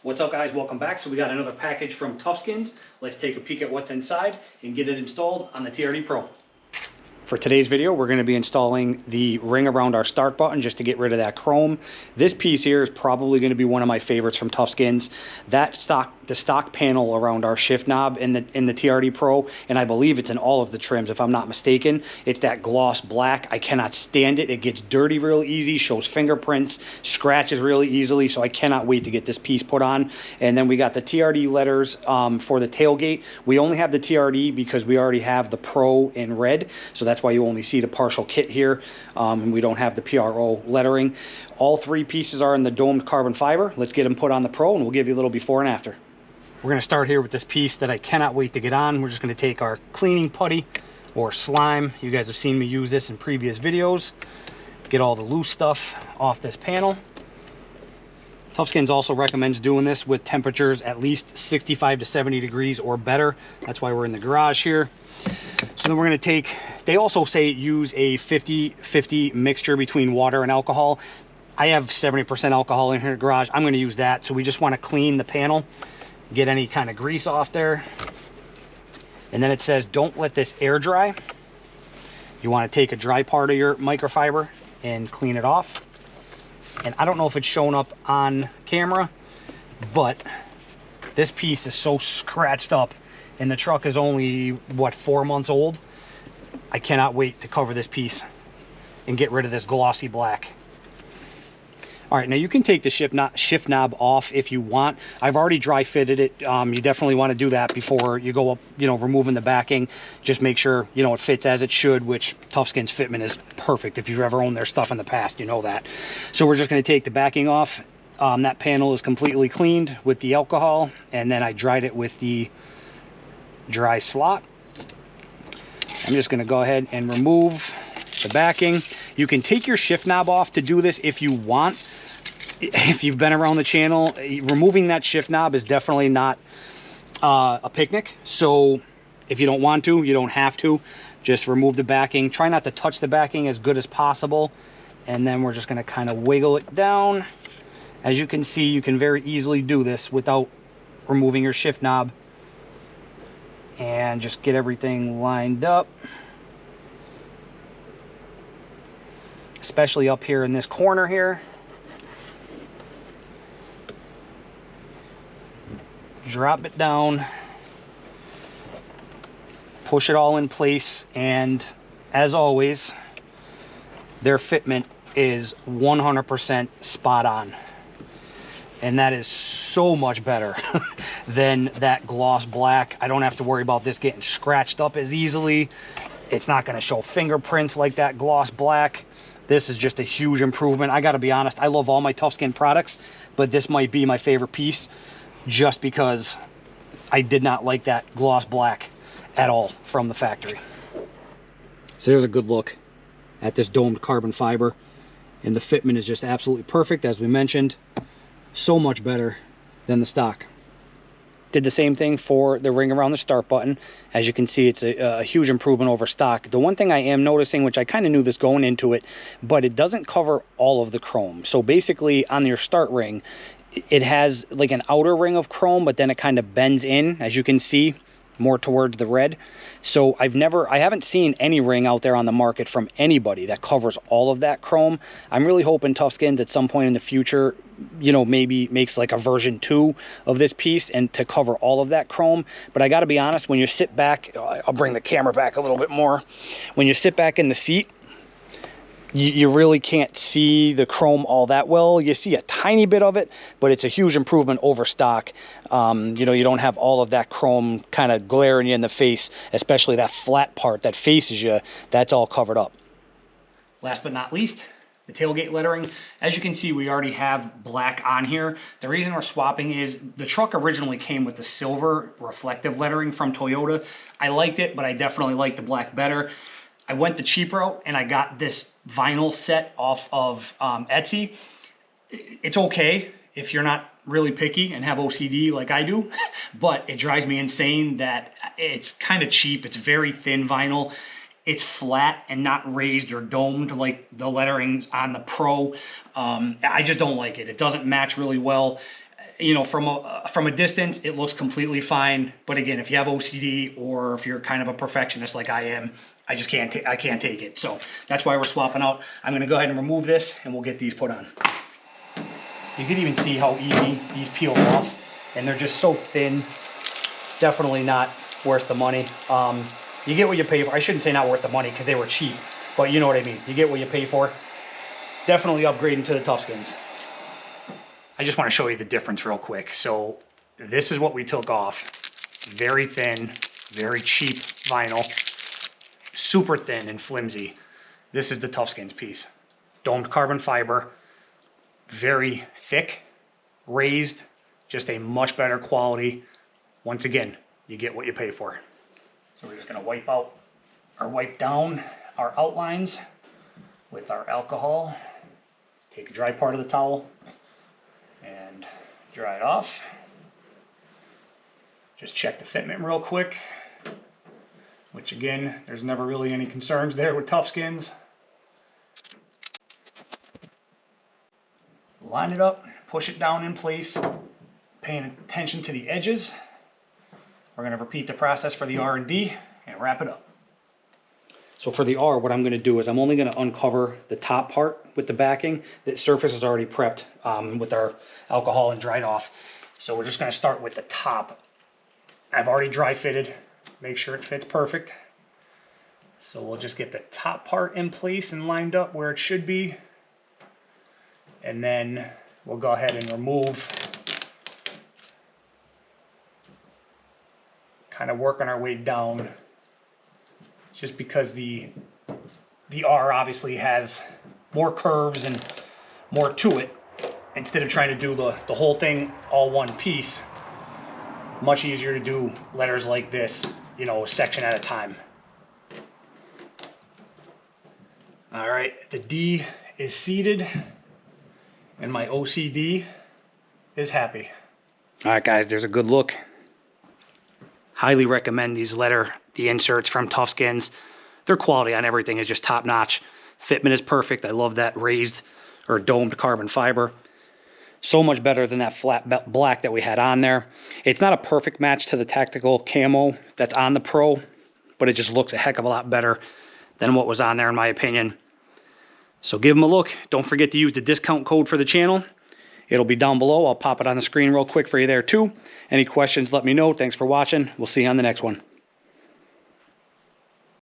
What's up, guys? Welcome back. So we got another package from Tufskinz. Let's take a peek at what's inside and get it installed on the TRD Pro. For today's video, we're going to be installing the ring around our start button just to get rid of that chrome. This piece here is probably going to be one of my favorites from Tufskinz. The stock panel around our shift knob in the TRD Pro, and I believe it's in all of the trims if I'm not mistaken. It's that gloss black. I cannot stand it. It gets dirty real easy, shows fingerprints, scratches really easily, so I cannot wait to get this piece put on. And then we got the TRD letters for the tailgate. We only have the TRD because we already have the Pro in red, so that's why you only see the partial kit here. We don't have the PRO lettering. All three pieces are in the domed carbon fiber. Let's get them put on the Pro and we'll give you a little before and after. We're going to start here with this piece that I cannot wait to get on. We're just going to take our cleaning putty or slime. You guys have seen me use this in previous videos. Get all the loose stuff off this panel. Tufskinz also recommends doing this with temperatures at least 65 to 70 degrees or better. That's why we're in the garage here. So then we're going to take, they also say use a 50-50 mixture between water and alcohol. I have 70% alcohol in here in the garage. I'm going to use that. So we just want to clean the panel, get any kind of grease off there. And then it says don't let this air dry. You want to take a dry part of your microfiber and clean it off. And I don't know if it's showing up on camera, but this piece is so scratched up and the truck is only, what, 4 months old. I cannot wait to cover this piece and get rid of this glossy black. All right, now you can take the shift knob off if you want. I've already dry fitted it. You definitely want to do that before you go up, removing the backing. Just make sure, it fits as it should, which Tufskinz fitment is perfect. If you've ever owned their stuff in the past, you know that. So we're just going to take the backing off. That panel is completely cleaned with the alcohol, and then I dried it with the dry slot. I'm just going to go ahead and remove the backing. You can take your shift knob off to do this if you want. If you've been around the channel, removing that shift knob is definitely not a picnic. So if you don't want to, you don't have to. Just remove the backing. Try not to touch the backing as good as possible. And then we're just going to kind of wiggle it down. As you can see, you can very easily do this without removing your shift knob. And just get everything lined up. Especially up here in this corner here. Drop it down. Push it all in place. And as always, their fitment is 100% spot on. And that is so much better than that gloss black. I don't have to worry about this getting scratched up as easily. It's not going to show fingerprints like that gloss black. This is just a huge improvement. I got to be honest, I love all my Tufskinz products, but this might be my favorite piece just because I did not like that gloss black at all from the factory. So there's a good look at this domed carbon fiber, and the fitment is just absolutely perfect, as we mentioned. So much better than the stock. Did the same thing for the ring around the start button. As you can see, it's a huge improvement over stock. The one thing I am noticing, which I kind of knew this going into it, but it doesn't cover all of the chrome. So basically on your start ring, it has like an outer ring of chrome, but then it kind of bends in, as you can see, more towards the red. So I haven't seen any ring out there on the market from anybody that covers all of that chrome. I'm really hoping Tufskinz at some point in the future, maybe makes like a version 2 of this piece and to cover all of that chrome. But I got to be honest, when you sit back, I'll bring the camera back a little bit more. When you sit back in the seat, you really can't see the chrome all that well. You see a tiny bit of it, but it's a huge improvement over stock. You don't have all of that chrome kind of glaring you in the face, especially that flat part that faces you. That's all covered up. Last but not least, the tailgate lettering. As you can see, we already have black on here. The reason we're swapping is the truck originally came with the silver reflective lettering from Toyota. I liked it, but I definitely like the black better. I went the cheap route and I got this vinyl set off of Etsy. It's okay if you're not really picky and have OCD like I do, but it drives me insane that it's kind of cheap. It's very thin vinyl. It's flat and not raised or domed like the letterings on the Pro. I just don't like it. It doesn't match really well. you know, from a distance, it looks completely fine. But again, if you have OCD or if you're kind of a perfectionist like I am, I just can't take it. So that's why we're swapping out. I'm gonna go ahead and remove this and we'll get these put on. You can even see how easy these peel off, and they're just so thin. Definitely not worth the money. You get what you pay for. I shouldn't say not worth the money because they were cheap, but you know what I mean. You get what you pay for. Definitely upgrading to the Tufskinz. I just want to show you the difference real quick. So this is what we took off. Very thin, very cheap vinyl, super thin and flimsy. This is the Tufskinz piece. Domed carbon fiber, very thick, raised, just a much better quality. Once again, you get what you pay for. So we're just gonna wipe down our outlines with our alcohol. Take a dry part of the towel and dry it off. Just check the fitment real quick, which again, there's never really any concerns there with Tufskinz. Line it up, push it down in place, paying attention to the edges. We're going to repeat the process for the R and D and wrap it up. So for the R, what I'm going to do is I'm only going to uncover the top part with the backing. The surface is already prepped with our alcohol and dried off. So we're just going to start with the top. I've already dry fitted, make sure it fits perfect. So we'll just get the top part in place and lined up where it should be. And then we'll go ahead and remove, kind of working our way down, just because the R obviously has more curves and more to it. Instead of trying to do the whole thing all one piece, much easier to do letters like this, you know, a section at a time. All right, the D is seated and my OCD is happy. All right, guys, there's a good look. Highly recommend the inserts from Tufskinz. Their quality on everything is just top notch. Fitment is perfect. I love that raised or domed carbon fiber. So much better than that flat black that we had on there. It's not a perfect match to the tactical camo that's on the Pro, but it just looks a heck of a lot better than what was on there in my opinion. So give them a look. Don't forget to use the discount code for the channel. It'll be down below. I'll pop it on the screen real quick for you there too. Any questions, let me know. Thanks for watching. We'll see you on the next one.